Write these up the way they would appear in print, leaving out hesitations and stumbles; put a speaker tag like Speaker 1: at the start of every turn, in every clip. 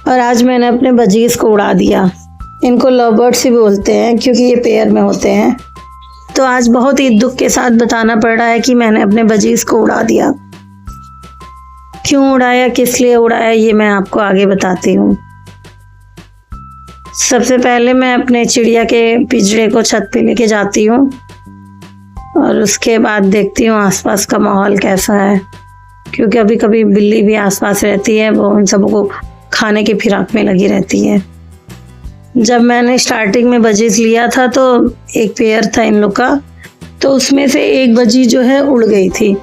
Speaker 1: और आज मैंने अपने बजीज को उड़ा दिया। इनको लव बर्ड्स भी बोलते हैं क्योंकि ये पेयर में होते हैं। तो आज बहुत ही दुख के साथ बताना पड़ रहा है कि मैंने अपने बजीज को उड़ा दिया। क्यों उड़ाया, किस लिए उड़ाया, ये मैं आपको आगे बताती हूँ। सबसे पहले मैं अपने चिड़िया के पिंजरे को छत पे लेके जाती हूँ और उसके बाद देखती हूँ आसपास का माहौल कैसा है, क्योंकि अभी कभी बिल्ली भी आसपास रहती है, वो उन सबको खाने की फिराक में लगी रहती है। जब मैंने स्टार्टिंग में बजीज लिया था तो एक पेयर था इन लोग का, तो उसमें से एक बजी जो है उड़ गई थी,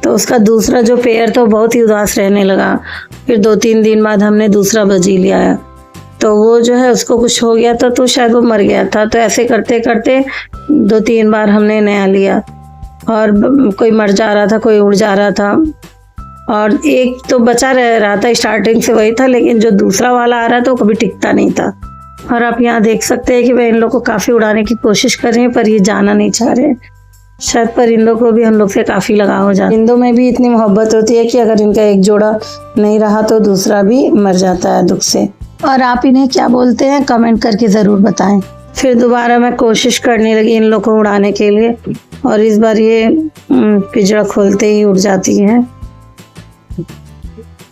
Speaker 1: तो उसका दूसरा जो पेयर था बहुत ही उदास रहने लगा। फिर 2-3 दिन बाद हमने दूसरा बजी लिया, तो वो जो है उसको कुछ हो गया था, तो शायद वो मर गया था। तो ऐसे करते करते 2-3 बार हमने नया लिया और कोई मर जा रहा था, कोई उड़ जा रहा था, और एक तो बचा रह रहा था। स्टार्टिंग से वही था, लेकिन जो दूसरा वाला आ रहा था वो कभी टिकता नहीं था। और आप यहाँ देख सकते हैं कि मैं इन लोग को काफ़ी उड़ाने की कोशिश कर रही हूँ, पर ये जाना नहीं चाह रहे। शायद पर इन लोग को भी हम लोग से काफ़ी लगाव हो जाता है। परिंदों में भी इतनी मोहब्बत होती है कि अगर इनका एक जोड़ा नहीं रहा तो दूसरा भी मर जाता है दुख से। और आप इन्हें क्या बोलते हैं कमेंट करके ज़रूर बताएं। फिर दोबारा मैं कोशिश करने लगी इन लोग को उड़ाने के लिए, और इस बार ये पिंजरा खोलते ही उड़ जाती हैं।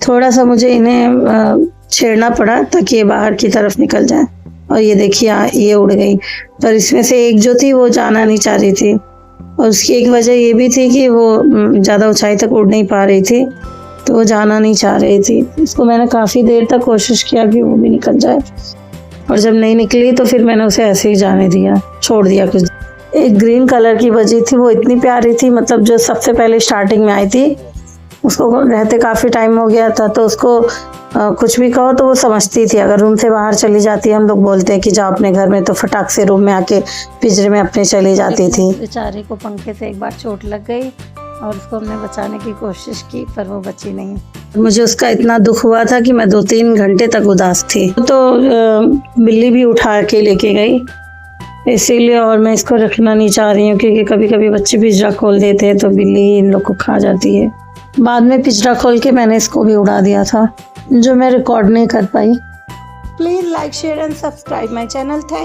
Speaker 1: थोड़ा सा मुझे इन्हें छेड़ना पड़ा ताकि ये बाहर की तरफ निकल जाए, और ये देखिए ये उड़ गई। पर इसमें से एक जो थी वो जाना नहीं चाह रही थी, और उसकी एक वजह ये भी थी कि वो ज़्यादा ऊंचाई तक उड़ नहीं पा रही थी, तो वो जाना नहीं चाह रही थी। उसको मैंने काफ़ी देर तक कोशिश किया कि वो भी निकल जाए, और जब नहीं निकली तो फिर मैंने उसे ऐसे ही जाने दिया, छोड़ दिया कुछ। एक ग्रीन कलर की बजी थी, वो इतनी प्यारी थी, मतलब जो सबसे पहले स्टार्टिंग में आई थी, उसको रहते काफ़ी टाइम हो गया था, तो उसको कुछ भी कहो तो वो समझती थी। अगर रूम से बाहर चली जाती है, हम लोग बोलते हैं कि जाओ अपने घर में, तो फटाक से रूम में आके पिंजरे में अपने चली जाती थी। बेचारे को पंखे से एक बार चोट लग गई और उसको हमने बचाने की कोशिश की, पर वो बची नहीं। मुझे उसका इतना दुख हुआ था कि मैं 2-3 घंटे तक उदास थी। तो बिल्ली भी उठा के लेके गई, इसीलिए, और मैं इसको रखना नहीं चाह रही हूँ, क्योंकि कभी कभी बच्चे पिंजरा खोल देते हैं तो बिल्ली इन लोग को खा जाती है। बाद में पिंजरा खोल के मैंने इसको भी उड़ा दिया था, जो मैं रिकॉर्ड नहीं कर पाई। Please like, share and subscribe my channel. Thank